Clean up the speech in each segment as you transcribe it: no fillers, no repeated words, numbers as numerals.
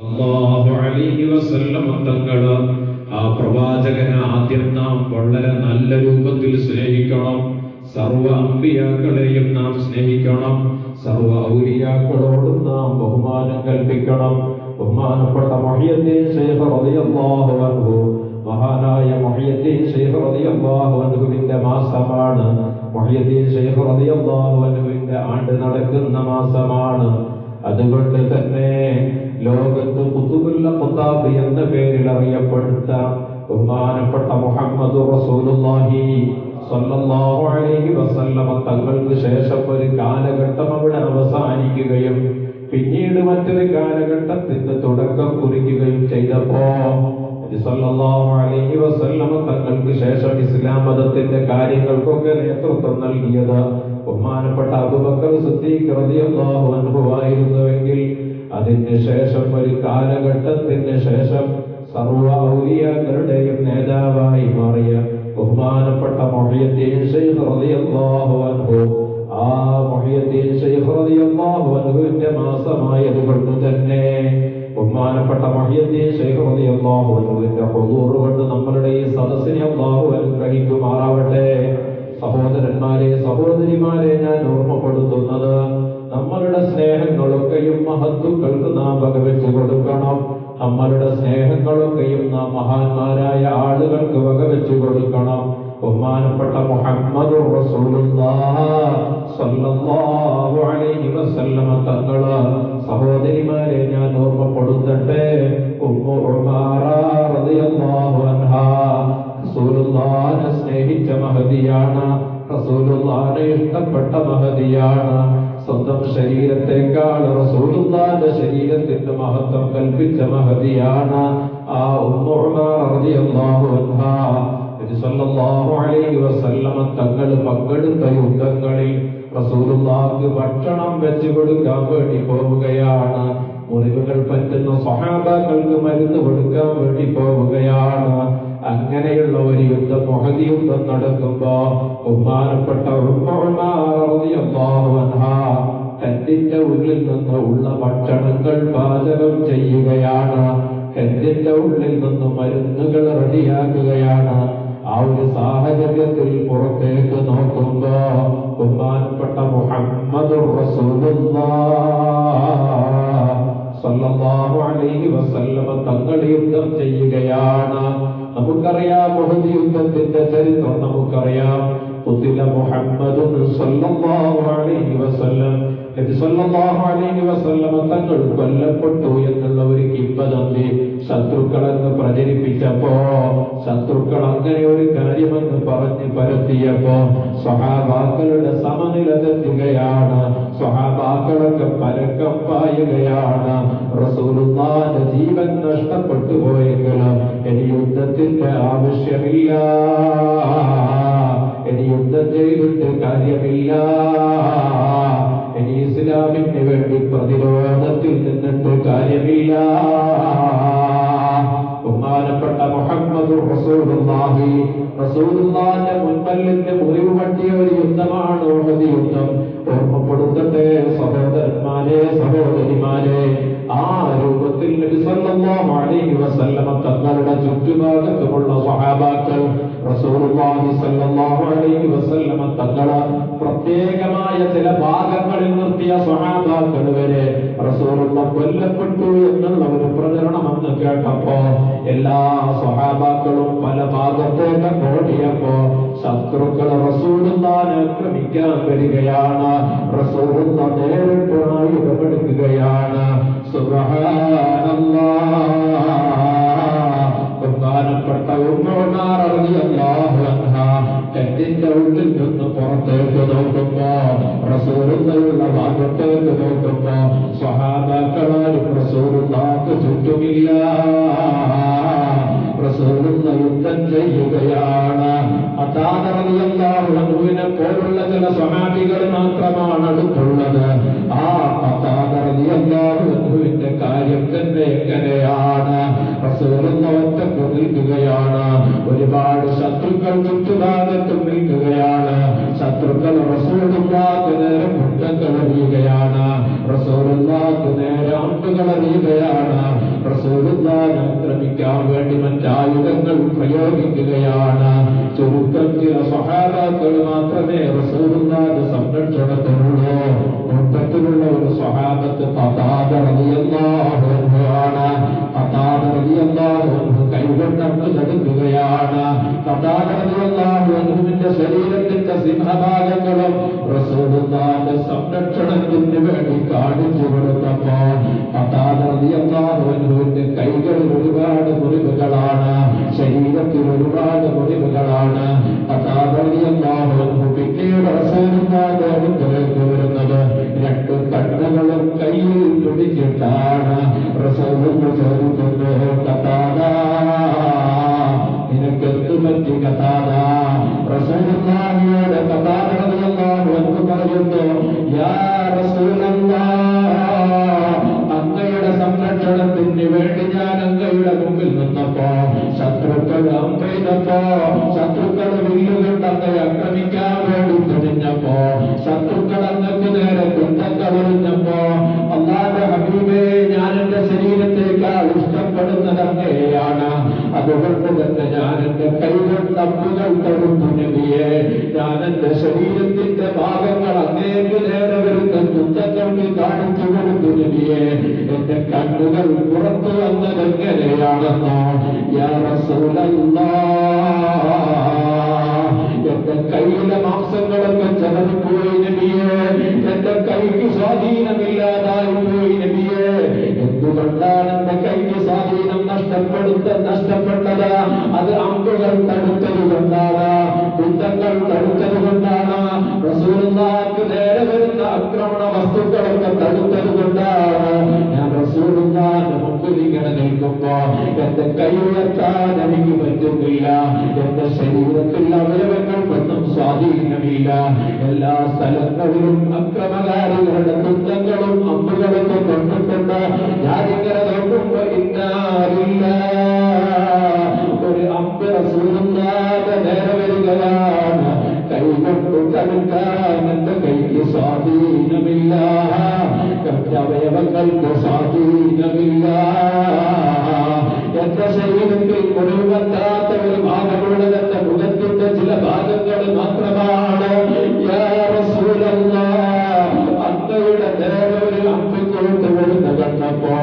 സല്ലല്ലാഹു അലൈഹി വസല്ലം തങ്ങള് ആ പ്രവാചകനെ ആദ്യം നാം വളരെ നല്ല രൂപത്തിൽ സ്നേഹിക്കണം. സർവ അമ്പിയാക്കളെയും നാം സ്നേഹിക്കണം. സർവ ഔലിയാക്കളോടും നാം ബഹുമാനം കൽപ്പിക്കണം. ബഹുമാനപ്പെട്ട മുഹയ്യിദ്ദീൻ ശൈഖ് റളിയല്ലാഹു അൻഹു, മഹാനായ മുഹയ്യിദ്ദീൻ ശൈഖ് റളിയല്ലാഹു അൻഹുവിന്റെ മാസമാണ്. മുഹയ്യിദ്ദീൻ ശൈഖ് റളിയല്ലാഹു അൻഹുവിന്റെ ആണ്ട് നടക്കുന്ന മാസമാണ്. അതുകൊണ്ട് തന്നെ ലോകത്ത് ഖുതുബുൽ ഖുതാബ് എന്ന പേരിൽ അറിയപ്പെടുന്ന ബഹുമാനപ്പെട്ട മുഹമ്മദ് റസൂലുള്ളാഹി സ്വല്ലല്ലാഹു അലൈഹി വസല്ലം തങ്ങൾക്ക് ശേഷം ഒരു കാലഘട്ടം അവിടെ അവസാനിക്കുകയും പിന്നീട് മറ്റൊരു കാലഘട്ടത്തിന്റെ തുടക്കം കുറിക്കുകയും ചെയ്തപ്പോ നബി സ്വല്ലല്ലാഹു അലൈഹി വസല്ലം തങ്ങൾക്ക് ശേഷം ഇസ്ലാം മതത്തിന്റെ കാര്യങ്ങൾക്കൊക്കെ നേതൃത്വം നൽകിയത് ബഹുമാനപ്പെട്ട അബൂബക്കർ സിദ്ദീഖ് റളിയല്ലാഹു അൻഹു ആയിരുന്നുവെങ്കിൽ അതിന് ശേഷം ഒരു കാലഘട്ടത്തിന് ശേഷം സർവ്വ ഔലിയാക്കളുടെയും നേതാവായി മാറിയ ബഹുമാനപ്പെട്ട മുഹയ്യിദ്ദീൻ ശൈഖ് റളിയല്ലാഹു അൻഹു, ആ മുഹയ്യിദ്ദീൻ ശൈഖ് റളിയല്ലാഹു അൻഹുവിന്റെ മാസമായത് കൊണ്ട് തന്നെ ബഹുമാനപ്പെട്ട മുഹയ്യിദ്ദീൻ ശൈഖ് റളിയല്ലാഹു അൻഹുവിന്റെ ഹുദൂർ കൊണ്ട് നമ്മളുടെ ഈ സദസ്സിനെ അല്ലാഹു അനുഗ്രഹിക്കുമാറാവട്ടെ. സഹോദരന്മാരെ, സഹോദരിമാരെ, ഞാൻ ഓർമ്മപ്പെടുത്തുന്നത് നമ്മളുടെ സ്നേഹങ്ങളൊക്കെയും മഹത്തുക്കൾക്ക് നാം വകവെച്ചു കൊടുക്കണം. നമ്മളുടെ സ്നേഹങ്ങളൊക്കെയും നാം മഹാന്മാരായ ആളുകൾക്ക് വകവെച്ചു കൊടുക്കണം. ബഹുമാനപ്പെട്ട മുഹമ്മദ് റസൂലുള്ളാഹി സ്വല്ലല്ലാഹു അലൈഹി വസല്ലം തങ്ങള്, സഹോദരിമാരെ ഞാൻ ഓർമ്മപ്പെടുത്തട്ടെ, ഉമ്മു ഉമാറ റളിയല്ലാഹു അൻഹാ റസൂലുള്ളാഹിനെ സ്നേഹിച്ച മഹദിയാണ്, റസൂലുള്ളാഹിനെ ഇഷ്ടപ്പെട്ട മഹദിയാണ്. സ്വന്തം ശരീരത്തെക്കാൾ റസൂലുള്ളാഹിന്റെ ശരീരത്തിന്റെ മഹത്വം കൽപ്പിച്ച മഹദിയാണ് ആ ഉമ്മു ഉമാറ റളിയല്ലാഹു അൻഹാ. നബി സല്ലല്ലാഹു അലൈഹി വസല്ലം തങ്ങൾ പങ്കെടുത്ത യുദ്ധങ്ങളിൽ റസൂലുള്ളാഹിക്ക് ഭക്ഷണം വെച്ചു കൊടുക്കാൻ വേണ്ടി പോവുകയാണ്. മുറിവുകൾ പറ്റുന്ന സ്വഹാബാക്കൾക്ക് മരുന്ന് കൊടുക്കാൻ വേണ്ടി പോവുകയാണ്. അങ്ങനെയുള്ള ഒരു യുദ്ധം, ഉഹദ് യുദ്ധം നടക്കുമ്പോ ബഹുമാനപ്പെട്ട ഉമ്മു ഉമാറ റളിയല്ലാഹു അൻഹാ ടെന്റിന്റെ ഉള്ളിൽ നിന്ന് ഉള്ള ഭക്ഷണങ്ങൾ പാചകം ചെയ്യുകയാണ്. ടെന്റിന്റെ ഉള്ളിൽ നിന്ന് മരുന്നുകൾ റെഡിയാക്കുകയാണ്. ആ ഒരു സാഹചര്യത്തിൽ പുറത്തേക്ക് നോക്കുമ്പോ ബഹുമാനപ്പെട്ട മുഹമ്മദുർ റസൂലുള്ളാഹി സ്വല്ലല്ലാഹു അലൈഹി വസല്ലം തങ്ങൾ യുദ്ധം ചെയ്യുകയാണ്. നമുക്കറിയാം ഉഹദ് യുദ്ധത്തിന്റെ ചരിത്രം, നമുക്കറിയാം. ഖുതില മുഹമ്മദുൻ സ്വല്ലല്ലാഹു അലൈഹി വസല്ലം, നബി സ്വല്ലല്ലാഹു അലൈഹി വസല്ലം തങ്ങൾ കൊല്ലപ്പെട്ടു എന്നുള്ള ഒരു കിംവദന്തി ശത്രുക്കളെന്ന് പ്രചരിപ്പിച്ചപ്പോ, ശത്രുക്കൾ അങ്ങനെ ഒരു കാര്യമെന്ന് പറഞ്ഞ് പരത്തിയപ്പോ സ്വഹാബാക്കളുടെ സമനില തെറ്റുകയാണ്. സ്വഹാബാക്കളൊക്കെ പരക്കം പായുകയാണ്. റസൂലുള്ളാഹിന്റെ ജീവൻ നഷ്ടപ്പെട്ടു പോയെങ്കിലും ഇനി യുദ്ധത്തിന്റെ ആവശ്യമില്ല, ഇനി യുദ്ധം ചെയ്തിട്ട് കാര്യമില്ല, ഇനി ഇസ്ലാമിന് വേണ്ടി പ്രതിരോധത്തിൽ നിന്നിട്ട് കാര്യമില്ല. ബഹുമാനപ്പെട്ട മുഹമ്മദ് റസൂലുള്ളാഹി, റസൂലുള്ളാഹിന്റെ മുൻപല്ലിന്റെ മുറിവ് പറ്റിയ ഒരു യുദ്ധമാണ് ഉഹദ് യുദ്ധം. ഓർമ്മപ്പെടുത്തട്ടെ സഹോദരന്മാരെ, സഹോദരിമാരെ, ആ രൂപത്തിൽ നബി സല്ലല്ലാഹു അലൈഹി വസല്ലം തങ്ങളുടെ ചുറ്റുഭാഗത്തുമുള്ള സ്വഹാബാക്കൾ റസൂലുള്ളാഹി സല്ലല്ലാഹു അലൈഹി വസല്ലം തങ്ങളെ പ്രത്യേകമായ ചില ഭാഗങ്ങളിൽ നിർത്തിയ സ്വഹാബാക്കൾ വരെ റസൂലുള്ളാഹി കൊല്ലപ്പെട്ടു എന്നുള്ള ഒരു പ്രചരണമെന്ന് കേട്ടപ്പോ എല്ലാ സ്വഹാബാക്കളും പല ഭാഗത്തേക്ക് ഓടിയപ്പോ ശത്രുക്കൾ റസൂലുള്ളാഹിനെ ആക്രമിക്കാൻ വരികയാണ്. റസൂലുള്ളാഹി നേരിട്ട് ആയുധമെടുക്കുകയാണ്. സുബ്ഹാനല്ലാഹ്. ബഹുമാനപ്പെട്ട ഉമ്മു ഉമാറ റളിയല്ലാഹു അൻഹാ ടെന്റിന്റെ ഉള്ളിൽ നിന്ന് പുറത്തേക്ക് നോക്കുമ്പോ, റസൂലുള്ളാഹിയുള്ള ഭാഗത്തേക്ക് നോക്കുമ്പോ സ്വഹാബാക്കളാരും റസൂലുള്ളാഹിക്ക് ചുറ്റുമില്ല. റസൂലുള്ളാഹി യുദ്ധം ചെയ്യുകയാണ്. അതാദ റളിയല്ലാഹു അൻഹുവിനെ പോലുള്ള ചില സ്വഹാബികൾ മാത്രമാണ് അടുത്തുള്ളത്. ആ അതാദ റളിയല്ലാഹു അൻഹുവിന്റെ കാര്യം തന്നെ എങ്ങനെയാണ്? റസൂലുള്ളാഹി ഒറ്റക്ക് നിൽക്കുകയാണ്. ഒരുപാട് ശത്രുക്കൾ ചുറ്റുഭാഗത്തും നിൽക്കുകയാണ്. ശത്രുക്കൾ റസൂലുള്ളാഹിക്ക് നേരെ മുട്ടക്കളയുകയാണ്. റസൂലുള്ളാഹിക്ക് നേരെ അമ്പുകൾ എറിയുകയാണ്. റസൂലുള്ളാഹിനെ ആക്രമിക്കാൻ വേണ്ടി മറ്റായുധങ്ങൾ പ്രയോഗിക്കുകയാണ്. ചുരുക്കം ചില സ്വഹാബാക്കൾ മാത്രമേ റസൂലുള്ളാഹിന്റെ സംരക്ഷണത്തിനുള്ളൂ. കൂട്ടത്തിലുള്ള ഒരു സ്വഹാബത്ത് ഖതാദ റളിയല്ലാഹു അൻഹു ആണ്. ഖതാദ റളിയല്ലാഹു അൻഹു കൈകൊണ്ടങ്ങ് തടുക്കുകയാണ്. ഖതാദ റളിയല്ലാഹു അൻഹുവിന്റെ ശരീരത്തിന്റെ സിംഹഭാഗങ്ങളും റസൂലുള്ളാഹിന്റെ സംരക്ഷണത്തിന് വേണ്ടി കാണിച്ചു കൊടുത്തപ്പോൾ ഖതാദ റളിയല്ലാഹു അൻഹുവിന്റെ കൈകളിൽ ഒരുപാട് മുറിവുകളാണ്, ശരീരത്തിൽ ഒരുപാട് മുറിവുകളാണ്. ഖതാദ റളിയല്ലാഹു അൻഹു പിന്നീട് റസൂലുള്ളാഹിന്റെ അടുക്കലേക്ക് വരുന്നത് രണ്ട് കണ്ണുകളും കയ്യിൽ പിടിച്ചിട്ടാണ്. റസൂലുള്ളാഹി ചോദിക്കുന്നു, ഖതാദ നിനക്കെന്തു പറ്റി ഖതാദ? റസൂലുള്ളാഹിയോട് ഖതാദ റളിയല്ലാഹു അൻഹു പറയുന്നു, യാ റസൂലല്ലാഹ്, അങ്ങയുടെ സംരക്ഷണത്തിന് വേണ്ടി ഞാൻ അങ്ങയുടെ മുമ്പിൽ നിന്നപ്പോ ശത്രുക്കൾ അമ്പെയ്തപ്പോ ശത്രുക്കൾ വില്ലുകൊണ്ട് അങ്ങയെ ആക്രമിക്കാൻ വേണ്ടി തുനിഞ്ഞപ്പോ ശത്രുക്കൾ അങ്ങക്ക് നേരെ കുന്തങ്ങൾ എറിഞ്ഞപ്പോ അല്ലാഹുവിന്റെ ഹബീബേ, ഞാൻ എന്റെ ശരീരത്തേക്കാൾ ഇഷ്ടപ്പെടുന്നത് അങ്ങയെയാണ്. അതുകൊണ്ട് തന്നെ ഞാൻ എന്റെ കൈകൊണ്ട് അമ്പുകൾ തടുത്തു നബിയെ. ഞാൻ എന്റെ ശരീരത്തിന്റെ ഭാഗങ്ങൾ അങ്ങേക്ക് നേരെ വരുന്ന കുന്തങ്ങൾക്ക് കാണിച്ചു കൊടുത്തു നബിയെ. എന്റെ കണ്ണുകൾ പുറത്തു വന്നത് എങ്ങനെയാണെന്നോ? യാ റസൂലല്ലാഹ്, എന്റെ കൈയിലെ മാംസങ്ങളൊക്കെ ചതറിപ്പോയി നബിയെ. എന്റെ കൈക്ക് സ്വാധീനമില്ലാതായി പോയി നബിയെ. എന്തുകൊണ്ടാണ് എന്റെ കൈക്ക് സ്വാധീനം നഷ്ടപ്പെട്ടത്? അത് അമ്പുകൾ തടുത്തത് കൊണ്ടാണ്, കുന്തങ്ങൾ തടുത്തത് കൊണ്ടാണ്, റസൂലുള്ളാഹിക്ക് നേരെ വരുന്ന ആക്രമണ വസ്തുക്കളൊക്കെ തടുത്തത് കൊണ്ടാണ്. ഞാൻ റസൂലുള്ളാഹിന്റെ മുമ്പിൽ ഇങ്ങനെ നിൽക്കുമ്പോ എന്റെ കൈ ഉയർത്താൻ എനിക്ക് പറ്റുന്നില്ല. എന്റെ ശരീരത്തിൽ അവയവങ്ങൾക്കൊന്നും സ്വാധീനമില്ല. എല്ലാ സ്ഥലങ്ങളിലും അക്രമകാരികളുടെ കുന്തങ്ങളും അമ്പുകളൊക്കെ കൊണ്ടിട്ടുണ്ട്. ഞാനിങ്ങനെ നോക്കുമ്പോ ഇന്നാലില്ല, ഒരു അമ്പ് റസൂലുള്ളാഹിന്റെ നേരെ വരികയാണ്. കൈകൊണ്ട് തടുക്കാൻ എന്റെ കൈക്ക് സ്വാധീനമില്ല, അവയവങ്ങൾക്ക് സ്വാധീനമില്ല. എന്റെ ശരീരത്തിൽ മുറിവ് പറ്റാത്ത ഒരു ഭാഗമുള്ളത് എന്റെ മുഖത്തിന്റെ ചില ഭാഗങ്ങൾ മാത്രമാണ്. യാ റസൂലല്ലാഹ്, അങ്ങയുടെ നേരെ ഒരു അമ്പിക്കോട്ട് വരുന്ന കണ്ടപ്പോ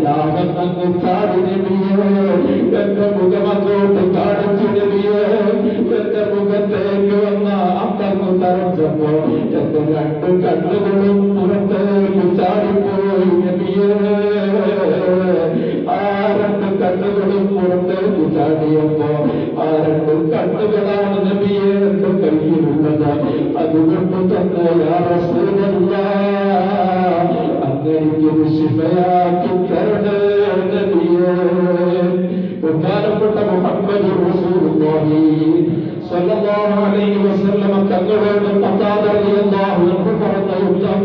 ഞാനങ്ങ് ചാടി നബിയേ. എന്റെ മുഖം അങ്ങോട്ട് കാണിച്ചു നബിയേ. എന്റെ മുഖത്തേക്ക് വന്ന അമ്പങ്ങ് തറച്ചപ്പോ എന്റെ രണ്ട് കണ്ണുകളും പുറത്തേക്ക് ചാടിപ്പോയി നബിയേ. ആ രണ്ട് കണ്ണുകളും പുറത്തേക്ക് ചാടിയപ്പോ ആ രണ്ട് കണ്ണുകളാണ് നബിയെ എന്റെ കയ്യിലുള്ളത്. അതുകൊണ്ട് തന്നെ യാ റസൂലല്ലാഹ്, അങ്ങേക്ക് ശിഫയാക്കി തരണേ നബിയേ. ബഹുമാനപ്പെട്ട മുഹമ്മദ് റസൂലുള്ളാഹി സ്വല്ലല്ലാഹു അലൈഹി വസല്ലം തങ്ങളോട് ഖതാദ റളിയല്ലാഹു അൻഹു പറഞ്ഞ യുദ്ധം,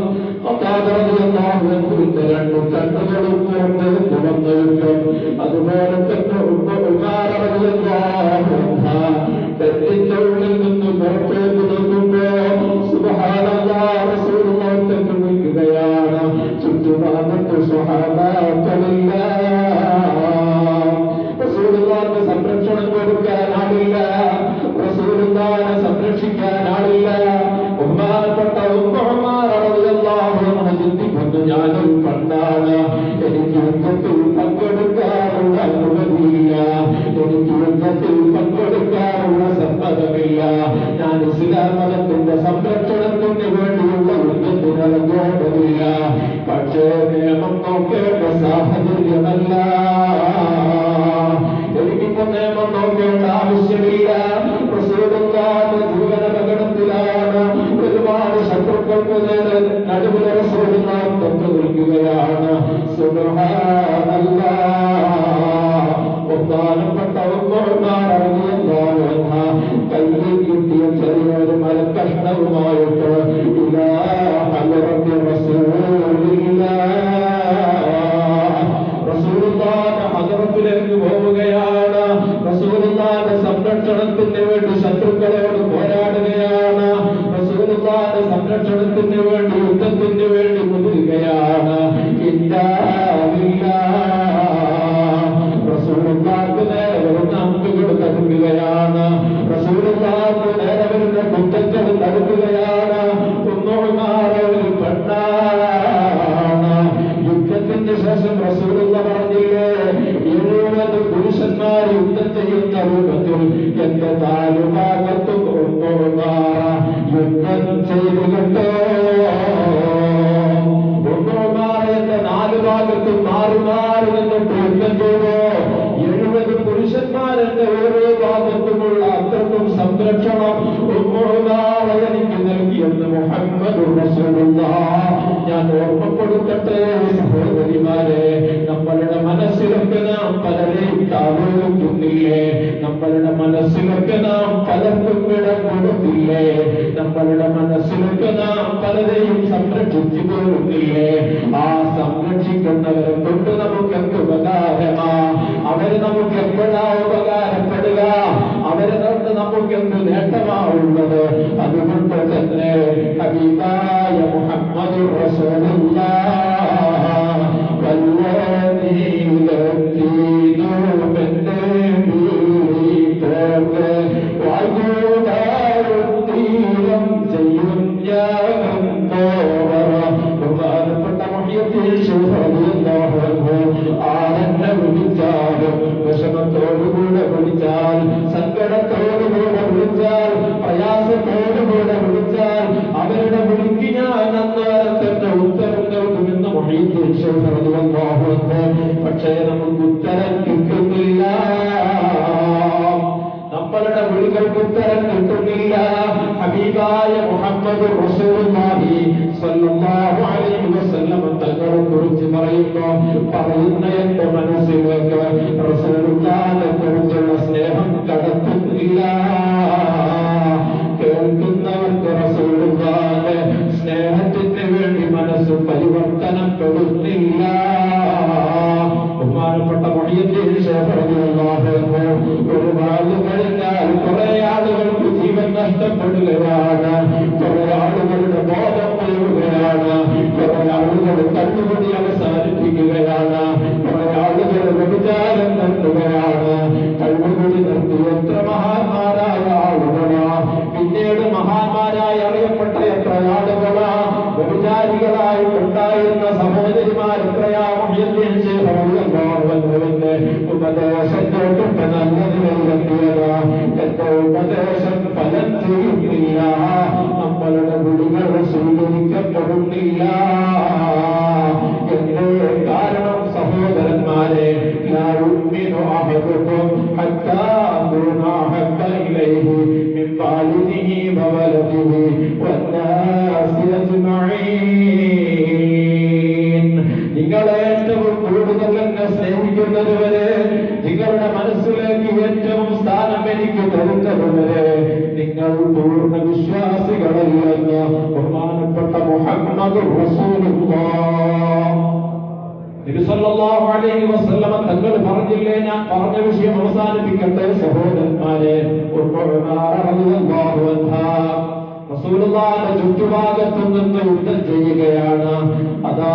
ഖതാദ റളിയല്ലാഹു അൻഹുവിന്റെ രണ്ട് കണ്ണുകളും പുറത്തേക്ക് വന്ന യുദ്ധം. അതുപോലെ തന്നെ ഉമർ റളിയല്ലാഹു അൻഹു തെറ്റിന്റെ ഉള്ളിൽ നിന്ന് പുറത്തേക്ക് നോക്കുമ്പോ സുബ്ഹാനല്ലാഹ്, റസൂലുള്ളാഹി തന്നെ നിൽക്കുകയാണ്. ചുറ്റുഭാഗത്ത് സ്വഹാബാക്കളില്ല. റസൂലുള്ളാഹിന്റെ സംരക്ഷണം കൊടുക്കാൻ ആളില്ല, റസൂലുള്ളാഹിനെ സംരക്ഷിക്കാൻ ആളില്ല. ബഹുമാനപ്പെട്ട ഉമർ റളിയല്ലാഹു അൻഹു ചിന്തിക്കുന്നു, ഞാനൊരു പെണ്ണാണ്, എനിക്ക് യുദ്ധത്തിൽ പങ്കെടുക്കാനുള്ള അനുമതിയില്ല, എനിക്ക് യുദ്ധത്തിൽ പങ്കെടുക്കാനുള്ള സമ്മതമില്ല. ഞാൻ ഇസ്ലാം മതത്തിന്റെ സംരക്ഷണത്തിന് വേണ്ടിയുള്ള യുദ്ധത്തിന് ഇറങ്ങേണ്ടതില്ല. പക്ഷേ നിയമം നോക്കേണ്ട സാഹചര്യമല്ല, എനിക്കിപ്പോ നിയമം നോക്കേണ്ട ആവശ്യമില്ല. റസൂലുള്ളാഹിന്റെ ജീവന അപകടത്തിലാണ്. ഒരുപാട് ശത്രുക്കൾക്ക് നേരെ നടുവിൽ റസൂലുള്ളാഹി തൊട്ടു നിൽക്കുകയാണ്. സുബ്ഹാനല്ലാഹ്. ബഹുമാനപ്പെട്ട ഉമർ റളിയല്ലാഹു അൻഹു കയ്യിൽ കിട്ടിയ ചെറിയൊരു മരക്കഷ്ണവുമായിട്ട് ഇലാ ഹളറത്തി റസൂലില്ലാഹ്, റസൂലുള്ളാഹിന്റെ ഹളറത്തിലേക്ക് പോവുകയാണ്. റസൂലുള്ളാഹിന്റെ സംരക്ഷണത്തിന് വേണ്ടി ശത്രുക്കളോട് പോരാടുകയാണ്. റസൂലുള്ളാഹിന്റെ സംരക്ഷണത്തിന് വേണ്ടി യുദ്ധത്തിന് വേണ്ടി മുതിരുകയാണ്. റസൂലുള്ളാഹിക്ക് നേരെ വരുന്ന അമ്പുകൾ തടുക്കുകയാണ്. റസൂലുള്ളാഹിക്ക് നേരെ വരുന്ന കുറ്റങ്ങൾ തടുക്കുകയാണ്. ഒരു പെണ്ണാണ്. യുദ്ധത്തിന് ശേഷം റസൂലുള്ള പറഞ്ഞില്ലേ, 70 പുരുഷന്മാർ യുദ്ധം ചെയ്യുന്ന രൂപത്തിൽ എന്റെ 4 ഭാഗത്തും യുദ്ധം ചെയ്തു കേട്ടോ. എന്റെ 4 ഭാഗത്തും മാറി മാറി നിന്നിട്ട് യുദ്ധം ചെയ്തോ. 70 പുരുഷന്മാരെന്റെ ഓരോ ഭാഗത്തുമുള്ള അത്രക്കും സംരക്ഷണം എനിക്ക് നൽകിയെന്ന് മുഹമ്മദ് റസൂലുള്ളാഹ്. ഞാൻ ഓർമ്മപ്പെടുത്തട്ടെ സഹോദരിമാരെ, നമ്മളുടെ മനസ്സിലൊക്കെ നാം പലരെയും താലോലിക്കുന്നില്ലേ? നമ്മളുടെ മനസ്സിലൊക്കെ നാം പലർക്കും ഇടം കൊടുത്തില്ലേ? നമ്മളുടെ മനസ്സിലൊക്കെ നാം പലരെയും സംരക്ഷിച്ചു പോരുന്നില്ലേ? ആ സംരക്ഷിക്കുന്നവരെ കൊണ്ട് നമുക്ക് എന്ത് ഉപകാരമാ? അവര് നമുക്ക് എപ്പോഴാ ഉപകാരപ്പെടുക? അവരെ കൊണ്ട് നമുക്ക് എന്ത് നേട്ടമാവുള്ളത്? അതുകൊണ്ട് തന്നെ ഹബീബായ മുഹമ്മദ് റസൂലുള്ളാഹ് ആരെന്നെ വിളിച്ചാലും വിഷമത്തോടുകൂടെ വിളിച്ചാൽ, സങ്കടത്തോടുകൂടെ വിളിച്ചാൽ, പ്രയാസത്തോടുകൂടെ വിളിച്ചാൽ അവരുടെ വിളിക്ക് ഞാൻ അന്നേരത്തിന്റെ ഉത്തരം നൽകുമെന്ന് മുഹീദ്ദീൻ ശൈഖ് റളിയല്ലാഹു അൻഹു. പക്ഷേ നമുക്ക് ഉത്തരം കിട്ടുന്നില്ല. നമ്മളുടെ വിളികൾക്ക് ഉത്തരം കിട്ടുന്നില്ല. ഹബീബായ മുഹമ്മദ് റസൂലുള്ളാഹി സ്വല്ലല്ലാഹു അലൈഹി വസല്ലം തങ്ങളെ കുറിച്ച് പറയുന്ന എന്റെ മനസ്സിലേക്ക് റസൂലുള്ളാഹിനെ കുറിച്ചുള്ള സ്നേഹം കടത്തുന്നില്ല. കേൾക്കുന്നവർക്ക് റസൂലുള്ളാഹിന്റെ സ്നേഹത്തിന് വേണ്ടി മനസ്സ് പരിവർത്തനപ്പെടുന്നില്ല. ബഹുമാനപ്പെട്ട മുഹയ്യിദ്ദീൻ ശൈഖ് റളിയല്ലാഹു അൻഹു ഒരു വാല് കഴിഞ്ഞാൽ കുറെ ആളുകൾക്ക് ജീവൻ നഷ്ടപ്പെടുകയാണ്, കുറെ ആളുകളുടെ ബോധം പോവുകയാണ്, കുറെ ആളുകൾ കണ്ണുകൂടി അവസാനിപ്പിക്കുകയാണ്, കുറെ ആളുകൾ വ്യഭിചാരം നിർത്തുകയാണ്, കണ്ണുകൂടി നിർത്തി എത്ര മഹാന്മാരായ ആളുകളാ, പിന്നീട് മഹാന്മാരായി അറിയപ്പെട്ട എത്ര ആളുകളാ, വ്യഭിചാരികളായിട്ടുണ്ടായിരുന്ന സഹോദരിമാർ എത്രയാ. മുഹയ്യിദ്ദീൻ ശൈഖ് റളിയല്ലാഹു അൻഹുവിന്റെ ഉപദേശം കേട്ടിട്ട് നല്ലതിനെത്തിയതാ. എന്റെ ഉപദേശം ഫലം ചെയ്യുന്നില്ല, നമ്മളുടെ വിളികൾ സ്വീകരിക്കപ്പെടുന്നില്ല. എന്റെ കാരണം സഹോദരന്മാരെ, ലാ യുഅ്മിനു അഹദുകും ഹത്താ അകൂന അഹബ്ബ ഇലൈഹി മിൻ വാലിദിഹി വവലദിഹി വന്നാസി അജ്മഈൻ. നിങ്ങളെ ഏറ്റവും കൂടുതൽ എന്നെ സ്നേഹിക്കുന്നതുവരെ, നിങ്ങളുടെ മനസ്സിലേക്ക് ഏറ്റവും സ്ഥാനം എനിക്ക് തരുന്നതുവരെ നിങ്ങൾ പൂർണ്ണ വിശ്വാസികളല്ലെന്ന് ബഹുമാനപ്പെട്ട മുഹമ്മദ് റസൂലുള്ളാഹ് നബി സല്ലല്ലാഹു അലൈഹി വസല്ലം തങ്ങൾ പറഞ്ഞില്ലേ? ഞാൻ പറഞ്ഞ വിഷയം അവസാനിപ്പിക്കട്ടെ സഹോദരന്മാരെ. റസൂലുള്ളാഹിന്റെ ചുറ്റുഭാഗത്തു നിന്ന് യുദ്ധം ചെയ്യുകയാണ്. അതാ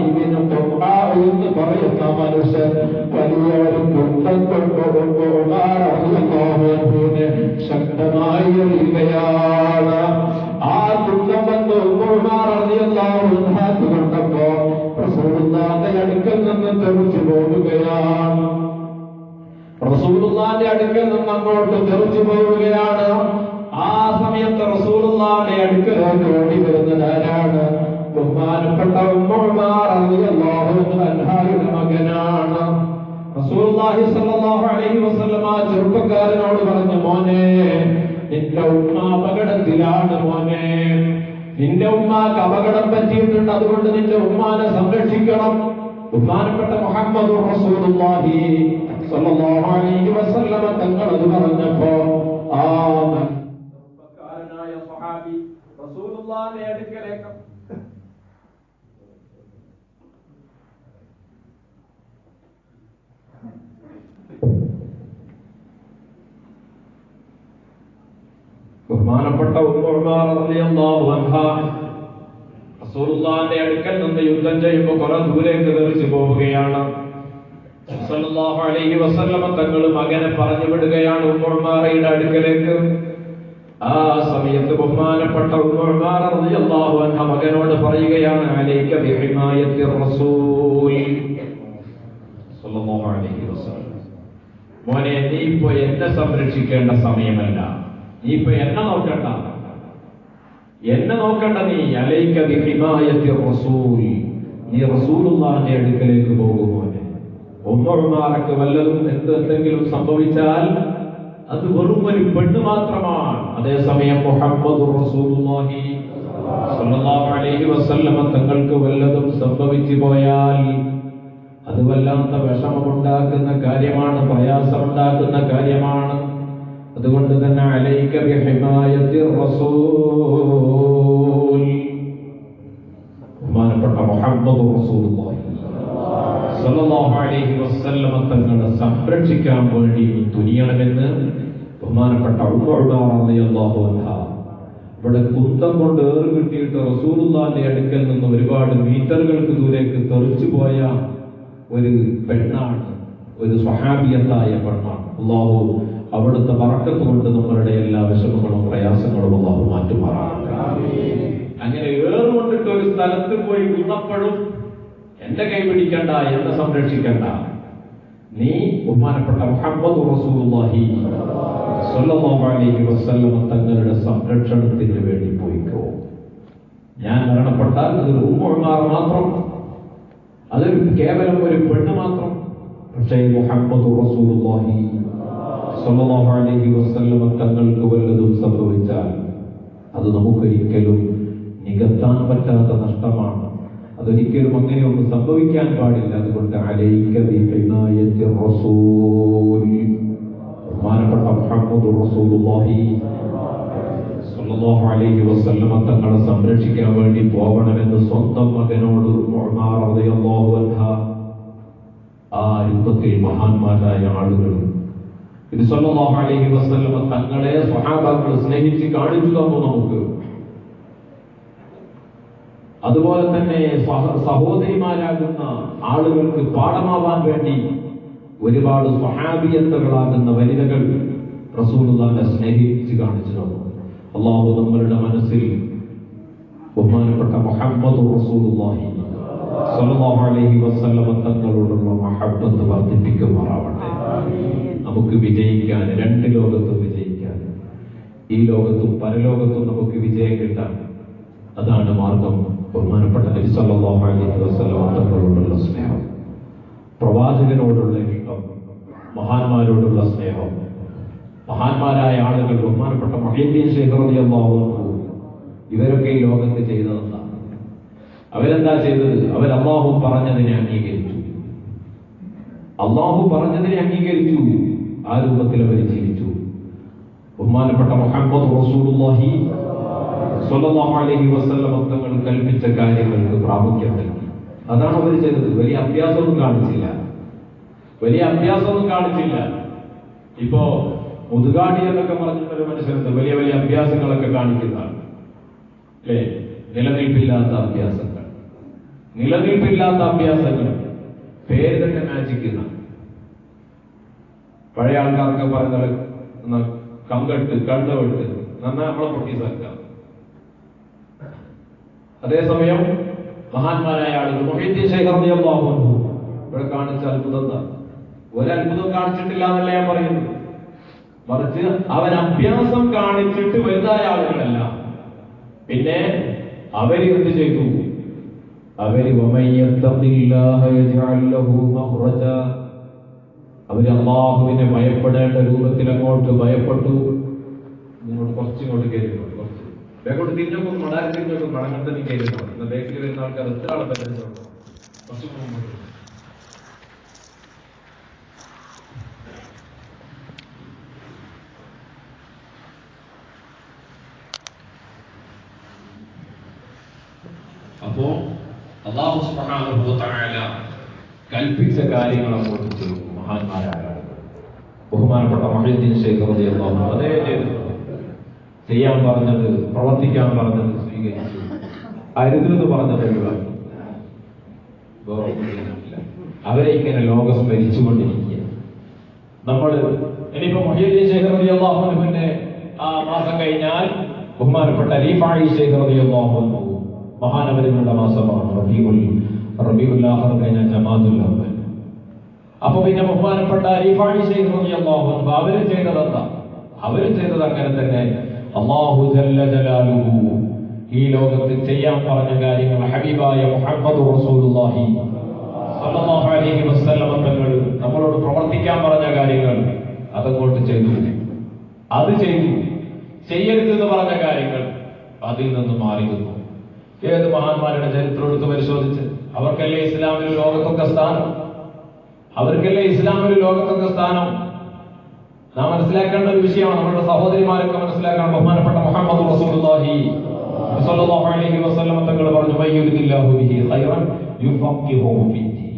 ഇബ്നു ഖുർആ എന്ന് പറയുന്ന മനുഷ്യൻ വലിയ ഒരു കുന്തം കൊണ്ട് ഉമർ റളിയല്ലാഹു അൻഹുവിനെ ശക്തമായി എറിയുകയാണ്. ആ കുന്തം വന്ന് ഉമർ റളിയല്ലാഹു അൻഹു കണ്ടപ്പോ റസൂലുള്ളാഹിന്റെ അടുക്കൽ നിന്ന് തെറിച്ചു പോവുകയാണ്. റസൂലുള്ളാഹിന്റെ അടുക്കൽ നിന്ന് അങ്ങോട്ട് തെറിച്ചു പോവുകയാണ്. ആ സമയത്ത് റസൂലുള്ളാഹിന്റെ അടുക്കലേക്ക് ഓടി വരുന്നത് ആരാണ്? ബഹുമാനപ്പെട്ട ഉമർ റളിയല്ലാഹു അൻഹയുടെ മകനാണ്. റസൂലുള്ളാഹി സ്വല്ലല്ലാഹു അലൈഹി വസല്ലം ആ ചെറുപ്പക്കാരനോട് പറഞ്ഞു, മോനെ, നിന്റെ ഉമ്മ അപകടത്തിലാണ് മോനെ, നിന്റെ ഉമ്മാക്ക് അപകടം പറ്റിയിട്ടുണ്ട്, അതുകൊണ്ട് നിന്റെ ഉമ്മാനെ സംരക്ഷിക്കണം. ബഹുമാനപ്പെട്ട മുഹമ്മദ് റസൂലുള്ളാഹി സ്വല്ലല്ലാഹു അലൈഹി വസല്ലം തങ്ങൾ അത് പറഞ്ഞപ്പോ ആ ചെറുപ്പക്കാരനായ സ്വഹാബി റസൂലുള്ളാഹിന്റെ അടുക്കലേക്ക് ബഹുമാനപ്പെട്ട ഉമ്മു ഉമാറ റളിയല്ലാഹു അൻഹ റസൂലുള്ളാഹിന്റെ അടുക്കൽ നിന്ന് യുദ്ധം ചെയ്യുമ്പോൾ കുറെ ദൂരേക്ക് തെറിച്ചു പോവുകയാണ്. സല്ലല്ലാഹു അലൈഹി വസല്ലമ തങ്ങൾ മകനെ പറഞ്ഞു വിടുകയാണ് ഉമ്മു ഉമാറയുടെ അടുക്കലേക്ക്. ആ സമയത്ത് ബഹുമാനപ്പെട്ട ഉമ്മു ഉമാറ റളിയല്ലാഹു അൻഹ മകനോട് പറയുകയാണ്, അലൈക ബിഹിമായത്തി റസൂൽ സല്ലല്ലാഹു അലൈഹി വസല്ലം, മോനെ നീ ഇപ്പോ എന്നെ സംരക്ഷിക്കേണ്ട സമയമല്ല, നീ ഇപ്പൊ എന്നെ നോക്കണ്ട, നീ അലൈക ബിഹിമായത്തി റസൂൽ, നീ റസൂലുള്ളാഹിന്റെ അടുക്കലേക്ക് പോകുമോനെ. ഉമ്മു ഉമാറക്ക് വല്ലതും എന്തെങ്കിലും സംഭവിച്ചാൽ അത് വെറും ഒരു പെണ്ണ് മാത്രമാണ്. അതേസമയം മുഹമ്മദുർ റസൂലുള്ളാഹി സ്വല്ലല്ലാഹു അലൈഹി വസല്ലം തങ്ങൾക്ക് വല്ലതും സംഭവിച്ചു പോയാൽ അത് വല്ലാത്ത വിഷമമുണ്ടാക്കുന്ന കാര്യമാണ്, പ്രയാസമുണ്ടാക്കുന്ന കാര്യമാണ്. അതുകൊണ്ട് തന്നെ അലൈക ബിഹിമായത്തി റസൂൽ, ബഹുമാനപ്പെട്ട മുഹമ്മദുർ റസൂലുള്ളാഹി സ്വല്ലല്ലാഹു അലൈഹി വസല്ലം തങ്ങളെ സംരക്ഷിക്കാൻ വേണ്ടി തുനിയണമെന്ന് ബഹുമാനപ്പെട്ട ഉമ്മു ഉമാറ റളിയല്ലാഹു അൻഹ ഇവിടെ കുന്തം കൊണ്ട് ഏറ് കിട്ടിയിട്ട് റസൂലുള്ളാഹിന്റെ അടുക്കൽ നിന്ന് ഒരുപാട് മീറ്ററുകൾക്ക് ദൂരേക്ക് തെറിച്ചു പോയ ഒരു പെണ്ണാണ്, ഒരു സ്വഹാബിയത്തായ പെണ്ണാണ്. അല്ലാഹു അവിടുത്തെ ബറക്കത്ത് കൊണ്ട് നമ്മളുടെ എല്ലാ വിഷമങ്ങളും പ്രയാസങ്ങളും അല്ലാഹു മാറ്റുമാറാകട്ടെ. അങ്ങനെ ഏറുകൊണ്ടിട്ട് ഒരു സ്ഥലത്ത് പോയി വീണപ്പോഴും എന്റെ കൈ പിടിക്കണ്ട, എന്നെ സംരക്ഷിക്കണ്ട, നീ ബഹുമാനപ്പെട്ട മുഹമ്മദ് റസൂലുള്ളാഹി സ്വല്ലല്ലാഹു അലൈഹി വസല്ലം തങ്ങളുടെ സംരക്ഷണത്തിന് വേണ്ടി പോയിക്കോ. ഞാൻ മരണപ്പെട്ടാൽ അതൊരു ഉമ്മു ഉമാറ മാത്രം, അതൊരു കേവലം ഒരു പെണ്ണ് മാത്രം. പക്ഷേ മുഹമ്മദ് റസൂലുള്ളാഹി സ്വല്ലല്ലാഹു അലൈഹി വസല്ലം തങ്ങൾക്ക് വല്ലതും സംഭവിച്ചാൽ അത് നമുക്കൊരിക്കലും നികത്താൻ പറ്റാത്ത നഷ്ടമാണ്. അതൊരിക്കലും അങ്ങനെയൊന്നും സംഭവിക്കാൻ പാടില്ല. അതുകൊണ്ട് അലൈക ബിഹിമായത്തി റസൂൽ, ബഹുമാനപ്പെട്ട മുഹമ്മദ് റസൂലുള്ളാഹി സ്വല്ലല്ലാഹു അലൈഹി വസല്ലം തങ്ങളെ സംരക്ഷിക്കാൻ വേണ്ടി പോകണമെന്ന് സ്വന്തം മകനോട് ഉമർ റളിയല്ലാഹു അൻഹ ആ യുദ്ധത്തിൽ മഹാന്മാരായ ആളുകൾ ഇത് സ്വല്ലല്ലാഹു അലൈഹി വസല്ലം തങ്ങളെ സ്വഹാബാക്കൾ സ്നേഹിച്ച് കാണിച്ചു തന്നു നമുക്ക്. അതുപോലെ തന്നെ സഹോദരിമാരാകുന്ന ആളുകൾക്ക് പാഠമാവാൻ വേണ്ടി ഒരുപാട് സ്വഹാബിയത്തുകളാകുന്ന വനിതകൾ റസൂലുള്ളാഹിനെ സ്നേഹിച്ച് കാണിച്ചു തന്നു. അല്ലാഹു നമ്മളുടെ മനസ്സിൽ ബഹുമാനപ്പെട്ട മുഹമ്മദ് റസൂലുള്ളാഹി സ്വല്ലല്ലാഹു അലൈഹി വസല്ലം തങ്ങളോടുള്ള മഹബ്ബത്ത് വർദ്ധിപ്പിക്കുമാറാവട്ടെ. നമുക്ക് വിജയിക്കാൻ, രണ്ട് ലോകത്തും വിജയിക്കാൻ, ഈ ലോകത്തും പരലോകത്തും നമുക്ക് വിജയം കിട്ടാൻ അതാണ് മാർഗം. ബഹുമാനപ്പെട്ട നബി സല്ലല്ലാഹു അലൈഹി വസല്ലം തങ്ങളോടുള്ള സ്നേഹം, പ്രവാചകനോടുള്ള ഇഷ്ടം, മഹാന്മാരോടുള്ള സ്നേഹം. മഹാന്മാരായ ആളുകൾ, ബഹുമാനപ്പെട്ട മുഹയ്യിദ്ദീൻ ശൈഖ് റളിയല്ലാഹു അൻഹു, ഇവരൊക്കെ ഈ ലോകത്ത് ചെയ്തതെന്താണ്? അവരെന്താ ചെയ്തത്? അവർ അല്ലാഹു പറഞ്ഞതിനെ അംഗീകരിച്ചു. അല്ലാഹു പറഞ്ഞതിനെ അംഗീകരിച്ചു. ആ രൂപത്തിൽ അവർ ജീവിച്ചു. ബഹുമാനപ്പെട്ട മുഹമ്മദ് റസൂലുള്ളാഹി സ്വല്ലല്ലാഹു അലൈഹി വസല്ലം തങ്ങൾ കൽപ്പിച്ച കാര്യങ്ങൾക്ക് പ്രാമുഖ്യം നൽകി. അതാണ് അവർ ചെയ്തത്. വലിയ അഭ്യാസമൊന്നും കാണിച്ചില്ല. ഇപ്പോ മുതുകാടി എന്നൊക്കെ പറഞ്ഞിട്ടൊരു മനുഷ്യനുണ്ട്, വലിയ വലിയ അഭ്യാസങ്ങളൊക്കെ കാണിക്കുന്നതാണ് അല്ലേ? നിലനിൽപ്പില്ലാത്ത അഭ്യാസങ്ങൾ, പേര് തന്നെ മാജിക്കുന്ന. പഴയ ആൾക്കാർക്ക് പറഞ്ഞാൽ കങ്കെട്ട്, കണ്ണുവെട്ട്, നന്നായി നമ്മളെ പൊട്ടിസാക്കാം. അതേസമയം മഹാന്മാരായ ആളുകൾ, മുഹയ്യിദ്ദീൻ ശൈഖ് റളിയല്ലാഹു അൻഹു ഇവിടെ കാണിച്ച അത്ഭുതം, ഒരത്ഭുതം കാണിച്ചിട്ടില്ല എന്നല്ല ഞാൻ പറയുന്നത്. മറിച്ച് അവൻ അഭ്യാസം കാണിച്ചിട്ട് വലുതായ ആളുകളല്ല. പിന്നെ അവര് എന്ത് ചെയ്തു? അവര് അല്ലാഹുവിനെ ഭയപ്പെടേണ്ട രൂപത്തിൽ അങ്ങോട്ട് ഭയപ്പെട്ടു. നിങ്ങളോട് കുറച്ചിങ്ങോട്ട് കയറിക്കോട്ടെ, കുറച്ച് ബേക്കോട്ട് തിരിഞ്ഞോക്കും, മടാരി തിരിഞ്ഞോക്കും, മടങ്ങത്തെ നീ കയറിക്കോട്ടെ. എന്നാൽ ബേക്കിൽ വരുന്ന ആൾക്കാർ എത്ര ആളെ പറ്റുന്നുണ്ടോ? കുറച്ച് അപ്പോ അല്ലാഹു സുബ്ഹാനഹു വ തആല കൽപ്പിച്ച കാര്യങ്ങൾ അങ്ങോട്ട് ചെയ്തു മഹാന്മാരായ ആളുകൾ. ബഹുമാനപ്പെട്ട മുഹയ്യിദ്ദീൻ ശൈഖ് റളിയല്ലാഹു അൻഹു അതേ ചെയ്തു. ചെയ്യാൻ പറഞ്ഞത്, പ്രവർത്തിക്കാൻ പറഞ്ഞത് സ്വീകരിച്ചു, അരുതെന്ന് പറഞ്ഞത് ഒഴിവാക്കി. അവരെ ഇങ്ങനെ ലോകം സ്മരിച്ചുകൊണ്ടിരിക്കുക. നമ്മൾ ഇനിയിപ്പോ മുഹ്യിദ്ദീൻ ശൈഖ് റളിയല്ലാഹു അൻഹുവിന്റെ ആ മാസം കഴിഞ്ഞാൽ ബഹുമാനപ്പെട്ട റിഫായി ശൈഖ് റളിയല്ലാഹു അൻഹു മഹാനവരുകളുടെ മാസമാണ് റബീഉൽ ആഖിർ കഴിഞ്ഞ ജമാഅത്തുൽ അവ്വൽ. അപ്പൊ പിന്നെ ബഹുമാനപ്പെട്ട റിഫായി ശൈഖ് റളിയല്ലാഹു അൻഹു അവര് ചെയ്തതെന്താ? അവര് ചെയ്തത് അങ്ങനെ തന്നെ. അല്ലാഹു ജല്ല ജലാലുഹു ഈ ലോകത്തിൽ ചെയ്യാൻ പറഞ്ഞ കാര്യങ്ങൾ ഹബീബായ മുഹമ്മദ് റസൂലുള്ളാഹി സല്ലല്ലാഹു അലൈഹി വസല്ലം തങ്ങൾ നമ്മളോട് പ്രവർത്തിക്കാൻ പറഞ്ഞ കാര്യങ്ങൾ അതങ്ങോട്ട് ചെയ്തു. അത് ചെയ്തു. ചെയ്യരുതെന്ന് പറഞ്ഞ കാര്യങ്ങൾ അതിൽ നിന്ന് മാറി നിന്നു. ഏത് മഹാന്മാരുടെ ചരിത്രം എടുത്ത് പരിശോധിച്ച് അവർക്കല്ലേ ഇസ്ലാമിൽ ലോകത്തൊക്കെ സ്ഥാനം, അവർക്കല്ലേ ഇസ്ലാമിൽ ലോകത്തൊക്കെ സ്ഥാനം. നാം മനസ്സിലാക്കേണ്ട ഒരു വിഷയമാണ്. നമ്മുടെ സഹോദരിമാരൊക്കെ മനസ്സിലാക്കണം. ബഹുമാനപ്പെട്ട മുഹമ്മദ് റസൂലുള്ളാഹി സ്വല്ലല്ലാഹു അലൈഹി വസല്ലം തങ്ങൾ പറഞ്ഞു, വയ്യുരിദില്ലാഹു ബിഹി ഖൈറൻ യുഫഖിഹുഹു ഫിദ്ദീൻ.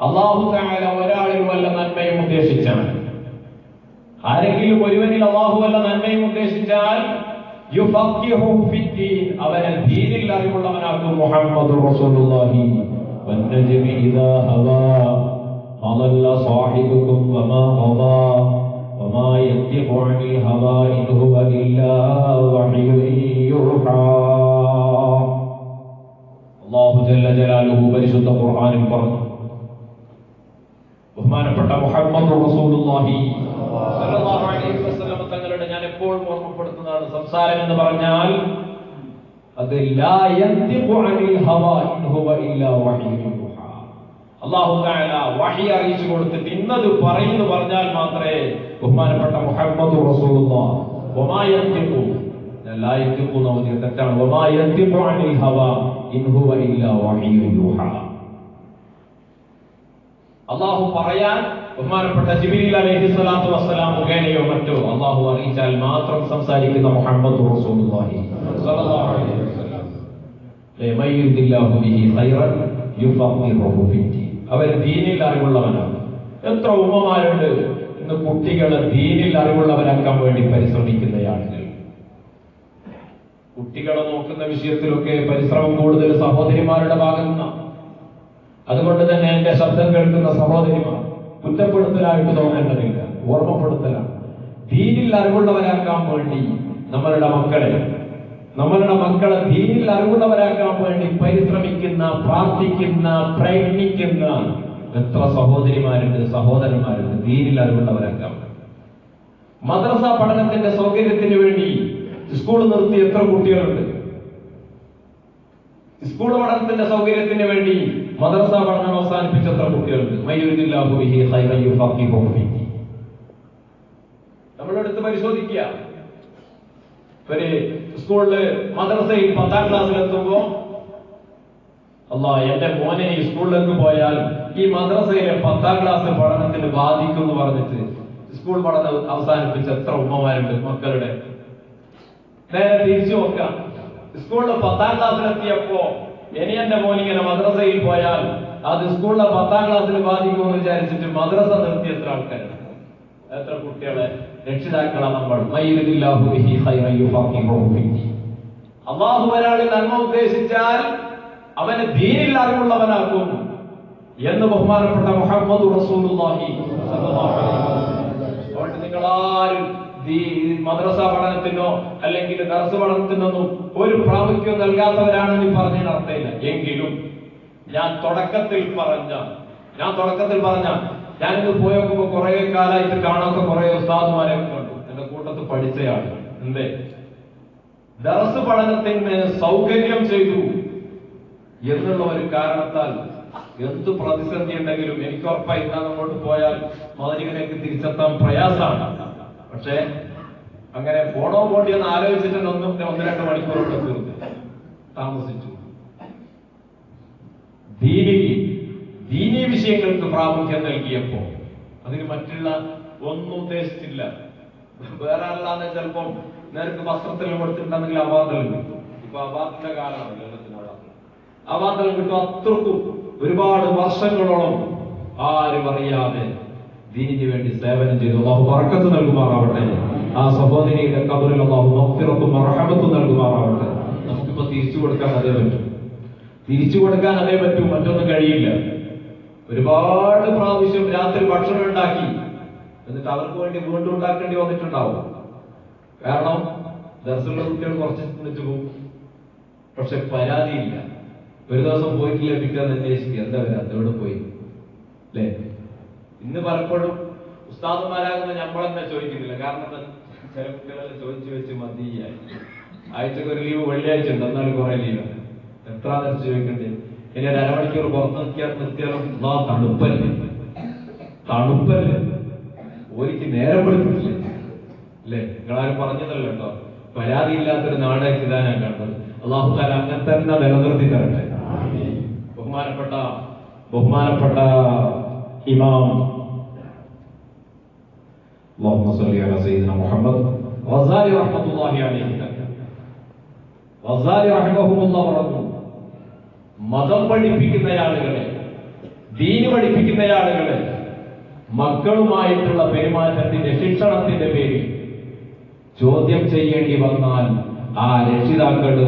അല്ലാഹു തആല ഒരാളിൽ വല്ല നന്മയും ഉദ്ദേശിച്ചാൽ, ആരെങ്കിലും ഒരുവനിൽ അല്ലാഹു വല്ല നന്മയും ഉദ്ദേശിച്ചാൽ യുഫഖിഹുഹു ഫിദ്ദീൻ, അവനെ ദീനിൽ അറിവുള്ളവനാക്കും. മുഹമ്മദ് റസൂലുള്ളാഹി വന്നജ്മി ഇദാ ഹവാ ضل صاحبكم وما غضى وما ينطق عن الهوى إن هو إلا وحي يوحى. അല്ലാഹു ജല്ല ജലാലുഹു പരിശുദ്ധ ഖുർആനിൽ പറഞ്ഞു, ബഹുമാനപ്പെട്ട മുഹമ്മദ് റസൂലുള്ളാഹി സ്വല്ലല്ലാഹു അലൈഹി വസല്ലം തങ്ങളുടെ ഞാൻ എപ്പോഴും ഓർമ്മപ്പെടുത്തുന്നതാണ്, സംസാരം എന്ന് പറഞ്ഞാൽ അത് ലാ യൻതിഖു അനിൽ ഹവാ ഇൻ ഹുവ ഇല്ലാ വഹ്യു യൂഹാ. അല്ലാഹു തആല വഹി അറിയിച്ചു കൊടുത്തിട്ട് ഇന്നത് പറയുന്നു പറഞ്ഞാൽ മാത്രമേ ബഹുമാനപ്പെട്ട മുഹമ്മദ് റസൂലുള്ളാഹി വമാ യൻതിഖു ലാ യൻതിഖു നൗദി തെറ്റാണ്, വമാ യൻതിഖു അനിൽ ഹവാ ഇൻ ഹുവ ഇല്ലാ വഹ്യു യൂഹാ. അല്ലാഹു പറയാൻ ബഹുമാനപ്പെട്ട ജിബ്രീൽ അലൈഹിസ്സലാത്തു വസ്സലാം മുഖേനയോ മറ്റോ അല്ലാഹു അറിയിച്ചാൽ മാത്രം സംസാരിക്കുന്ന മുഹമ്മദ് റസൂലുള്ളാഹി സ്വല്ലല്ലാഹു അലൈഹി വസല്ലം ലയയുരിദില്ലാഹു ബിഹി ഖൈറൻ യുഫഖിഹുഹു ഫിദ്ദീൻ. അവർ ദീനിൽ അറിവുള്ളവനാണ്. എത്ര ഉമ്മമാരുണ്ട് ഇന്ന് കുട്ടികളെ ദീനിൽ അറിവുള്ളവരാക്കാൻ വേണ്ടി പരിശ്രമിക്കുന്ന ആളുകൾ. കുട്ടികളെ നോക്കുന്ന വിഷയത്തിലൊക്കെ പരിശ്രമം കൂടുതൽ സഹോദരിമാരുടെ ഭാഗത്തു നിന്നാണ്. അതുകൊണ്ട് തന്നെ എന്റെ ശബ്ദം കേൾക്കുന്ന സഹോദരിമാർ കുറ്റപ്പെടുത്തലായിട്ട് തോന്നേണ്ടതില്ല, ഓർമ്മപ്പെടുത്തലാണ്. ദീനിൽ അറിവുള്ളവരാക്കാൻ വേണ്ടി നമ്മളുടെ മക്കളെ ദീനിൽ അറിവുള്ളവരാക്കാൻ വേണ്ടി പരിശ്രമിക്കുന്ന, പ്രാർത്ഥിക്കുന്ന, പ്രയത്നിക്കുന്ന എത്ര സഹോദരിമാരുണ്ട്, സഹോദരന്മാരുണ്ട് ദീനിൽ അറിവുള്ളവരാക്കാൻ. മദ്രസ പഠനത്തിന്റെ സൗകര്യത്തിന് വേണ്ടി സ്കൂൾ നിർത്തി എത്ര കുട്ടികളുണ്ട്. സ്കൂൾ പഠനത്തിന്റെ സൗകര്യത്തിന് വേണ്ടി മദ്രസ പഠനം അവസാനിപ്പിച്ച എത്ര കുട്ടികളുണ്ട്. മയ്യുരിദില്ലാഹു ബിഹി ഖൈറൻ യുഫഖിഹുഹു ഫിദ്ദീൻ. നമ്മളെടുത്ത് പരിശോധിക്കുക. ഒരു സ്കൂളില് മദ്രസയിൽ 10ാം ക്ലാസ്സിലെത്തുമ്പോ എന്റെ മോനെ ഈ സ്കൂളിലേക്ക് പോയാൽ ഈ മദ്രസയിലെ 10ാം ക്ലാസ് പഠനത്തിന് ബാധിക്കും എന്ന് പറഞ്ഞിട്ട് സ്കൂൾ പഠനം അവസാനിപ്പിച്ച എത്ര ഉമ്മമാരുണ്ട് മക്കളുടെ. നേരെ തിരിച്ചു നോക്കാം. സ്കൂളിൽ 10ാം ക്ലാസ്സിലെത്തിയപ്പോ ഇനി എന്റെ മോനിങ്ങനെ മദ്രസയിൽ പോയാൽ അത് സ്കൂളിലെ 10ാം ക്ലാസ്സിൽ ബാധിക്കുമെന്ന് വിചാരിച്ചിട്ട് മദ്രസ നിർത്തിയ എത്ര ആൾക്കാരുണ്ട്, എത്ര കുട്ടികളെ രക്ഷിതാക്കളാണ് നമ്മൾ. അല്ലാഹു ഒരാളിൽ നന്മ ഉദ്ദേശിച്ചാൽ അവനെ ദീനിൽ അറിവുള്ളവനാക്കും എന്ന് ബഹുമാനപ്പെട്ട മുഹമ്മദ് റസൂലുള്ളാഹി സ്വല്ലല്ലാഹു അലൈഹി വസല്ലം. അതുകൊണ്ട് നിങ്ങളാരും മദ്രസ പഠനത്തിനോ അല്ലെങ്കിൽ ദർസ് പഠനത്തിനൊന്നും ഒരു പ്രാമുഖ്യം നൽകാത്തവരാണെന്ന് പറഞ്ഞതിന് അർത്ഥമില്ല. എങ്കിലും ഞാൻ തുടക്കത്തിൽ പറഞ്ഞ ഞാനിന്ന് പോയപ്പോ കുറെ കാലമായിട്ട് കാണാത്ത കുറെ ഉസ്താദുമാരെ കണ്ടു. എന്റെ കൂട്ടത്തിൽ പഠിച്ചയാണ്. എന്തേ ദർസ് പഠനത്തിന് സൗകര്യം ചെയ്തു എന്നുള്ള ഒരു കാരണത്താൽ എന്ത് പ്രതിസന്ധി ഉണ്ടെങ്കിലും എനിക്ക് ഉറപ്പായി ഇന്ന് അങ്ങോട്ട് പോയാൽ മദീനയിലേക്ക് തിരിച്ചെത്താൻ പ്രയാസമാണ്. പക്ഷെ അങ്ങനെ പോണോ പോണ്ടിയെന്ന് ആലോചിച്ചിട്ട് 1-2 മണിക്കൂറോടെ തീർന്നു താമസിച്ചു. ദീനീ വിഷയങ്ങൾക്ക് പ്രാമുഖ്യം നൽകിയപ്പോ അതിന് മറ്റുള്ള ഒന്നും ഉദ്ദേശിച്ചില്ല. വേറെ അല്ലാതെ ചിലപ്പം നേരത്തെ വസ്ത്രത്തിൽ കൊടുത്തിട്ടുണ്ടെങ്കിൽ അവാർഡെല്ലാം കിട്ടും. ഇപ്പൊ അവാർഡിന്റെ കാലമാണ് അവാർഡെല്ലാം കിട്ടും. അത്രക്കും ഒരുപാട് വർഷങ്ങളോളം ആരും അറിയാതെ ദീനിന് വേണ്ടി സേവനം ചെയ്തു. അല്ലാഹു ബറക്കത്ത് നൽകുമാറാവട്ടെ. ആ സഹോദരിയുടെ ഖബറിൽ അല്ലാഹു മഗ്ഫിറത്തും റഹ്മത്തും നൽകുമാറാവട്ടെ. നമുക്കിപ്പോ തിരിച്ചു കൊടുക്കാൻ അതേ പറ്റും, മറ്റൊന്നും കഴിയില്ല. ഒരുപാട് പ്രാവശ്യം രാത്രി ഭക്ഷണം ഉണ്ടാക്കി എന്നിട്ട് അവർക്ക് വേണ്ടി വീണ്ടും ഉണ്ടാക്കേണ്ടി വന്നിട്ടുണ്ടാവും. കാരണം ദർസുള്ള കുട്ടികൾ കുറച്ച് വിളിച്ചു പോകും, പക്ഷെ പരാതിയില്ല. ഒരു ദിവസം പോയിട്ടില്ല, പിറ്റേന്ന് അന്വേഷിക്കുക, എന്താ വരാത്ത, എവിടെ പോയി അല്ലേ? ഇന്ന് പലപ്പോഴും ഉസ്താദുമാരാകുന്ന നമ്മളെന്നെ ചോദിക്കുന്നില്ല. കാരണം ചില കുട്ടികളെല്ലാം ചോദിച്ചു വെച്ച് മതിയായി. ആഴ്ചക്ക് ഒരു ലീവ് വെള്ളിയാഴ്ച ഉണ്ട്, എന്നാലും കുറെ ലീവാണ്. എത്ര നേരം ചോദിക്കണ്ടേ? ഇനി ഒരു അരമണിക്കൂർ പുറത്ത് നിർത്തിയാലും തണുപ്പല്ലേ, ഓരിക്ക് നേരം പെടുത്തില്ല അല്ലേ? നിങ്ങളാരും പറഞ്ഞതല്ല കേട്ടോ. പരാതിയില്ലാത്തൊരു നാടേക്ക് ഇതാനാണ് കണ്ടത്. അല്ലാഹു തആല അങ്ങനെ തന്നെ നിലനിർത്തി തരട്ടെ. ബഹുമാനപ്പെട്ട ഇമാം അല്ലാഹുമ്മ സ്വല്ലി അലാ സയ്യിദിന മുഹമ്മദ് ഗസാലി റഹ്മത്തുള്ളാഹി അലൈഹി റഹിമഹുല്ലാഹ് പറഞ്ഞു, മതം പഠിപ്പിക്കുന്ന ആളുകളെ, ദീന് പഠിപ്പിക്കുന്ന ആളുകളെ മക്കളുമായിട്ടുള്ള പെരുമാറ്റത്തിന്റെ ശിക്ഷണത്തിന്റെ പേരിൽ ചോദ്യം ചെയ്യേണ്ടി വന്നാൽ ആ രക്ഷിതാക്കള്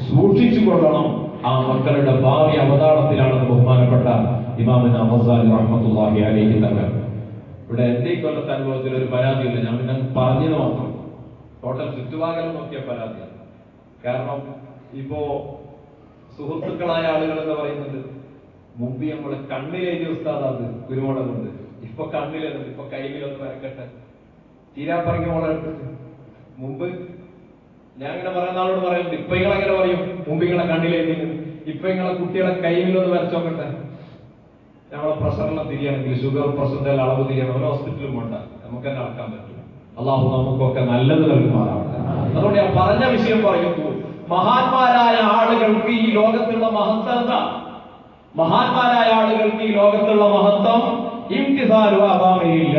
സൂക്ഷിച്ചു കൊള്ളണം. ആ മക്കളുടെ ഭാവി അവതാളത്തിലാണെന്ന് ബഹുമാനപ്പെട്ട ഇമാമുന ഗസാലി റഹ്മത്തുള്ളാഹി അലൈഹി തങ്ങൾ. ഇവിടെ എന്റെ ഈ കൊല്ലത്തെ അനുഭവത്തിൽ ഒരു പരാതിയില്ല, ഞാൻ പിന്നെ പറഞ്ഞത് മാത്രം. ടോട്ടൽ ചുറ്റുഭാഗം നോക്കിയ പരാതിയാണ്. കാരണം ഇപ്പോ സുഹൃത്തുക്കളായ ആളുകൾ എന്ന് പറയുന്നത്, മുമ്പ് നമ്മള് കണ്ണിലെഴുതി ഉസ്താദാത് കുരുമുളക് കൊണ്ട്, ഇപ്പൊ കണ്ണിലെഴുതി, ഇപ്പൊ കൈമിലൊന്ന് വരക്കട്ടെ, തീരാപ്പറങ്ങി മോളെ മുമ്പ് ഞാൻ ഇങ്ങനെ പറയുന്ന ആളോട് പറയുന്നുണ്ട്, ഇപ്പൊ നിങ്ങളെങ്ങനെ പറയും, മുമ്പ് നിങ്ങളെ കണ്ണിലെഴുതി, ഇപ്പൊ നിങ്ങളെ കുട്ടികളെ കൈമിലൊന്ന് വരച്ചോക്കട്ടെ. നമ്മളെ പ്രഷറിനെ തിരിയണമെങ്കിൽ, ഷുഗർ പ്രഷറിന്റെ അളവ് തിരിയണം, ഒരു ഹോസ്പിറ്റലും വേണ്ട, നമുക്ക് തന്നെ അളക്കാൻ പറ്റും. അള്ളാഹു നമുക്കൊക്കെ നല്ലത് നൽകുമാറാവട്ടെ. അതുകൊണ്ട് ഞാൻ പറഞ്ഞ വിഷയം പറയുന്നു, മഹാന്മാരായ ആളുകൾക്ക് ഈ ലോകത്തുള്ള മഹത്വം എന്താ? മഹാന്മാരായ ആളുകൾക്ക് ഈ ലോകത്തുള്ള മഹത്വം ഇംതിസാലു അവാമിരില്ല.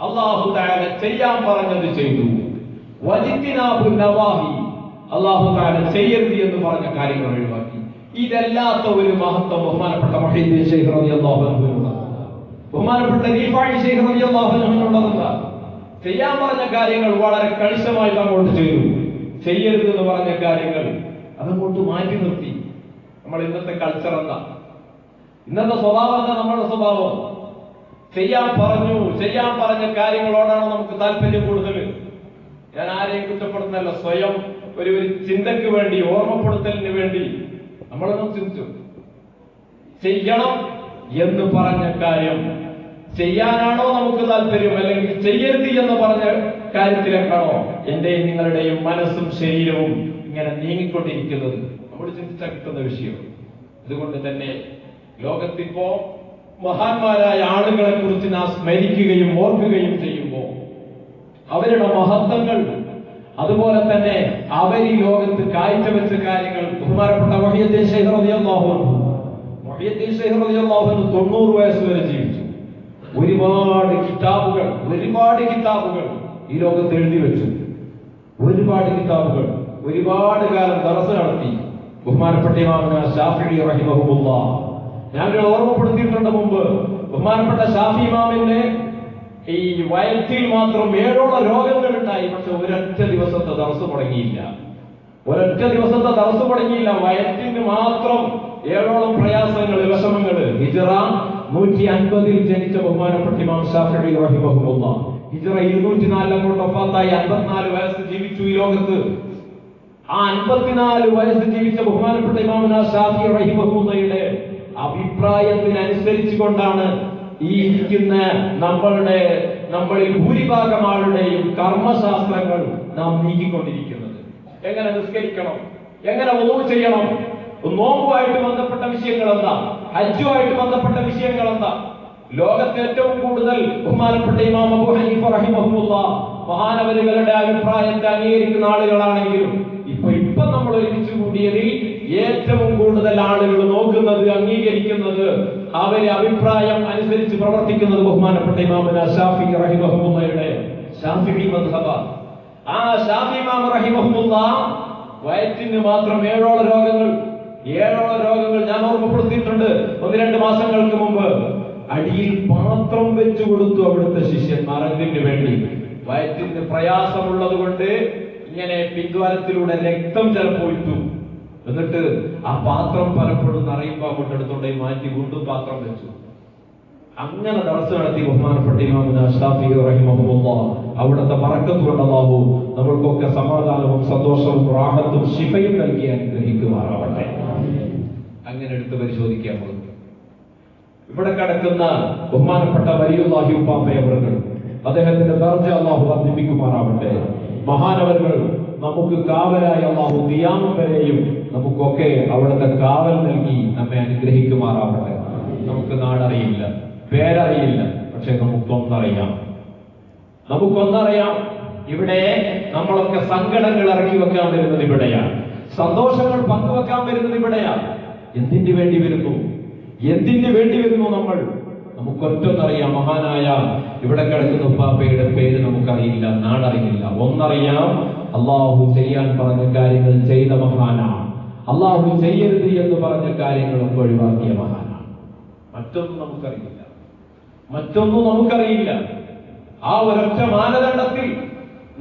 അല്ലാഹു തആല ചെയ്യാൻ പറഞ്ഞത് ചെയ്തു, വജിത്തിനാബു നവാഹി, അല്ലാഹു തആല ചെയ്യരുത് എന്ന് പറഞ്ഞ കാര്യങ്ങൾ ഒഴിവാക്കി. ഇതല്ലാത്ത ഒരു മഹത്വം ബഹുമാനപ്പെട്ട മുഹീദ്ദീൻ ശൈഖ് റളിയല്ലാഹു അൻഹുവിനുണ്ട്, ബഹുമാനപ്പെട്ട റിഫായി ശൈഖ് റളിയല്ലാഹു അൻഹുവിനുള്ളതെന്താ? ചെയ്യാൻ പറഞ്ഞ കാര്യങ്ങൾ വളരെ കണിശമായി അങ്ങോട്ട് ചെയ്തു, ചെയ്യരുത് എന്ന് പറഞ്ഞ കാര്യങ്ങൾ അതങ്ങോട്ട് മാറ്റി നിർത്തി. നമ്മൾ ഇന്നത്തെ കൾച്ചർ എന്താ, ഇന്നത്തെ സ്വഭാവം എന്താ? നമ്മളുടെ സ്വഭാവം ചെയ്യാൻ പറഞ്ഞ കാര്യങ്ങളോടാണ് നമുക്ക് താല്പര്യം കൂടുതൽ. ഞാൻ ആരെയും കുറ്റപ്പെടുന്നല്ല, സ്വയം ഒരു ചിന്തക്ക് വേണ്ടി, ഓർമ്മപ്പെടുത്തലിന് വേണ്ടി നമ്മളൊന്നും ചിന്തിച്ചു. ചെയ്യണം എന്ന് പറഞ്ഞ കാര്യം ചെയ്യാനാണോ നമുക്ക് താല്പര്യം, അല്ലെങ്കിൽ ചെയ്യരുത് എന്ന് പറഞ്ഞ കാര്യത്തിലേക്കാണോ എന്റെയും നിങ്ങളുടെയും മനസ്സും ശരീരവും ഇങ്ങനെ നീങ്ങിക്കൊണ്ടിരിക്കുന്നത്? നമ്മൾ ചിന്തിച്ചാൽ കിട്ടുന്ന വിഷയം. അതുകൊണ്ട് തന്നെ ലോകത്തിപ്പോ മഹാന്മാരായ ആളുകളെ കുറിച്ച് നാം സ്മരിക്കുകയും ഓർക്കുകയും ചെയ്യുമ്പോൾ അവരുടെ മഹത്വങ്ങൾ, അതുപോലെ തന്നെ അവർ ഈ ലോകത്ത് കാഴ്ചവെച്ച കാര്യങ്ങൾ, ബഹുമാനപ്പെട്ട മുഹീദ്ദീൻ ശൈഖ് റളിയല്ലാഹു അൻഹു 90 വയസ്സ് വരെ ജീവിച്ചു. ഒരുപാട് കിതാബുകൾ ഈ ലോകത്ത് എഴുതി വെച്ചു. ഒരുപാട് കിതാബുകൾ, ഒരുപാട് കാലം ദർസ് നടത്തി. ബഹുമാനപ്പെട്ട ഇമാമുന ശാഫിഈ റഹിമഹുല്ലാഹ്, ഞാൻ ഓർമ്മപ്പെടുത്തിയിട്ടുണ്ട് മുമ്പ്, ബഹുമാനപ്പെട്ട ഷാഫി ഇമാമിന്റെ ഈ വയറ്റിൽ മാത്രം 7 രോഗങ്ങൾ ഉണ്ടായി. പക്ഷെ ഒരൊറ്റ ദിവസത്തെ ദർസ് മുടങ്ങിയില്ല. വയറ്റിന് മാത്രം 7 പ്രയാസങ്ങൾ, വിഷമങ്ങൾ. ഹിജ്റ 150 ജനിച്ച ബഹുമാനപ്പെട്ട ഇമാം ശാഫിഈ റഹിമഹുല്ലാഹ് ഹിജ്റ 204 കൊണ്ട് വഫാത്തായി 54 വയസ്സ് ജീവിച്ചു ഈ ലോകത്ത്. ആ 54 വയസ്സ് ജീവിച്ച ബഹുമാനപ്പെട്ട ഇമാമുന ശാഫിഈ റഹിമഹുല്ലാഹയുടെ അഭിപ്രായത്തിനനുസരിച്ച് കൊണ്ടാണ് ഈ ഇരിക്കുന്ന നമ്മളിൽ ഭൂരിഭാഗം ആളുടെയും കർമ്മശാസ്ത്രങ്ങൾ നാം നീക്കിക്കൊണ്ടിരിക്കുന്നത്. എങ്ങനെ നിസ്കരിക്കണം, എങ്ങനെ വുളൂ ചെയ്യണം, നോമ്പുമായിട്ട് ബന്ധപ്പെട്ട വിഷയങ്ങൾ എന്താ, ഹജ്ജുമായിട്ട് ബന്ധപ്പെട്ട വിഷയങ്ങൾ എന്താ? ലോകത്തെ ഏറ്റവും കൂടുതൽ ബഹുമാനപ്പെട്ട ഇമാം അബൂ ഹനീഫ റഹിമഹുല്ലാഹ് മഹാനവരുകളുടെ അഭിപ്രായത്തെ അംഗീകരിക്കുന്ന ആളുകളാണെങ്കിലും ഇപ്പൊ നമ്മൾ ഒരുമിച്ച് കൂടിയതിൽ ഏറ്റവും കൂടുതൽ ആളുകൾ നോക്കുന്നത്, അംഗീകരിക്കുന്നത്, അവരെ അഭിപ്രായം അനുസരിച്ച് പ്രവർത്തിക്കുന്നത് ബഹുമാനപ്പെട്ട ഇമാമുന ശാഫിഈ റഹിമഹുല്ലാഹയുടെ ശാഫിഈ മദ്ഹബ്. ആ ശാഫിഈ ഇമാം റഹിമഹുല്ലാഹ് വയറ്റിന് മാത്രം 7 രോഗങ്ങൾ ഞാൻ ഓർമ്മപ്പെടുത്തിയിട്ടുണ്ട് 1-2 മാസങ്ങൾക്ക് മുമ്പ്. അടിയിൽ പാത്രം വെച്ചു കൊടുത്തു അവിടുത്തെ ശിഷ്യന്മാർ അതിന് വേണ്ടി. വയറ്റിന് പ്രയാസമുള്ളത് കൊണ്ട് ഇങ്ങനെ പിൻദ്വാരത്തിലൂടെ രക്തം ചിലപ്പോൾ ഇട്ടു. എന്നിട്ട് ആ പാത്രം പലപ്പോഴും നിറയുമ്പോൾ കൊണ്ടെടുത്തോണ്ട് മാറ്റി വീണ്ടും പാത്രം വെച്ചു. അങ്ങനെ ദർസ് നടത്തി ബഹുമാനപ്പെട്ട ഇമാം ശാഫിഈ റഹിമഹുല്ലാഹ് അവിടുത്തെ ബറക്കത്ത് കൊണ്ട് അല്ലാഹു നമ്മൾക്കൊക്കെ സമാധാനവും സന്തോഷവും റാഹത്തും ശിഫയും നൽകി അനുഗ്രഹിക്കുമാറാവട്ടെ. അങ്ങനെ എടുത്ത് പരിശോധിക്കാൻ പോകുന്നു. ഇവിടെ കിടക്കുന്ന ബഹുമാനപ്പെട്ട വലിയുല്ലാഹി ഉപ്പാപ്പയവറുകൾ, അദ്ദേഹത്തിന്റെ ദർജ അല്ലാഹു വർദ്ധിപ്പിക്കുമാറാവട്ടെ. മഹാനവറുകൾ നമുക്ക് കാവലായി അല്ലാഹു ഖിയാമം വരെയും നമുക്കൊക്കെ അവിടുത്തെ കാവൽ നൽകി നമ്മെ അനുഗ്രഹിക്കുമാറാവട്ടെ. നമുക്ക് നാടറിയില്ല, പേരറിയില്ല, പക്ഷെ നമുക്കൊന്നറിയാം. ഇവിടെ നമ്മളൊക്കെ സങ്കടങ്ങൾ ഇറക്കി വെക്കാൻ വരുന്നത് ഇവിടെയാണ്, സന്തോഷങ്ങൾ പങ്കുവെക്കാൻ വരുന്നത് ഇവിടെയാണ്. എന്തിനു വേണ്ടി വരുന്നു നമ്മൾ? നമുക്കൊറ്റൊന്നറിയാം, മഹാനായ ഇവിടെ കിടക്കുന്ന ഉപ്പാപ്പയുടെ പേര് നമുക്കറിയില്ല, നാടറിയില്ല. ഒന്നറിയാം, അള്ളാഹു ചെയ്യാൻ പറഞ്ഞ കാര്യങ്ങൾ ചെയ്ത മഹാനാണ്, അള്ളാഹു ചെയ്യരുത് എന്ന് പറഞ്ഞ കാര്യങ്ങളൊക്കെ ഒഴിവാക്കിയ മഹാനാണ്. മറ്റൊന്നും നമുക്കറിയില്ല. ആ ഒരൊറ്റ മാനദണ്ഡത്തിൽ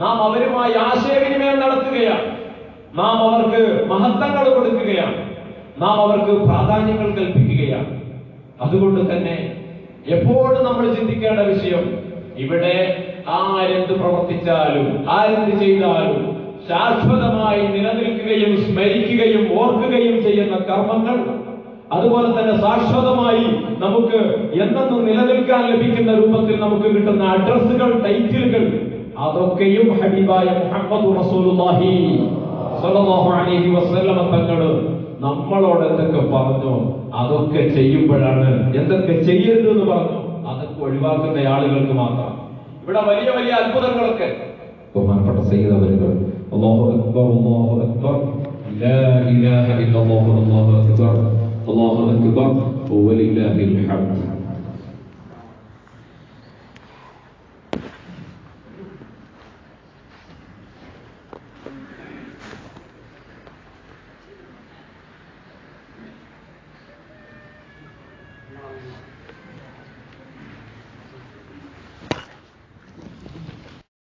നാം അവരുമായി ആശയവിനിമയം നടത്തുകയാണ്, നാം അവർക്ക് മഹത്വങ്ങൾ കൊടുക്കുകയാണ്, നാം അവർക്ക് പ്രാധാന്യങ്ങൾ കൽപ്പിക്കുകയാണ്. അതുകൊണ്ട് തന്നെ എപ്പോഴും നമ്മൾ ചിന്തിക്കേണ്ട വിഷയം, ഇവിടെ ആരെന്ത് പ്രവർത്തിച്ചാലും ആരെന്ത് ചെയ്താലും ശാശ്വതമായി നിലനിൽക്കുകയും സ്മരിക്കുകയും ഓർക്കുകയും ചെയ്യുന്ന കർമ്മങ്ങൾ, അതുപോലെ തന്നെ ശാശ്വതമായി നമുക്ക് എന്നെന്നും നിലനിൽക്കാൻ ലഭിക്കുന്ന രൂപത്തിൽ നമുക്ക് കിട്ടുന്ന അഡ്രസ്സുകൾ, ടൈറ്റിലുകൾ, അതൊക്കെയും ഹബീബായ മുഹമ്മദ് റസൂലുള്ളാഹി സ്വല്ലല്ലാഹു അലൈഹി വസല്ലം തങ്ങൾ നമ്മളോട് എന്തൊക്കെ പറഞ്ഞോ അതൊക്കെ ചെയ്യുമ്പോഴാണ്, എന്തൊക്കെ ചെയ്യരുത് എന്ന് പറഞ്ഞു അതൊക്കെ ഒഴിവാക്കുന്ന ആളുകൾക്ക് മാത്രം ഇവിടെ വലിയ വലിയ അത്ഭുതങ്ങളൊക്കെ. ബഹുമാനപ്പെട്ട സയ്യിദ് അവരുകൾ അല്ലാഹു അക്ബർ, അല്ലാഹു അക്ബർ, ലാ ഇലാഹ ഇല്ലല്ലാഹു, അല്ലാഹു അക്ബർ, അല്ലാഹു അക്ബർ, വലില്ലാഹിൽ ഹംദ്.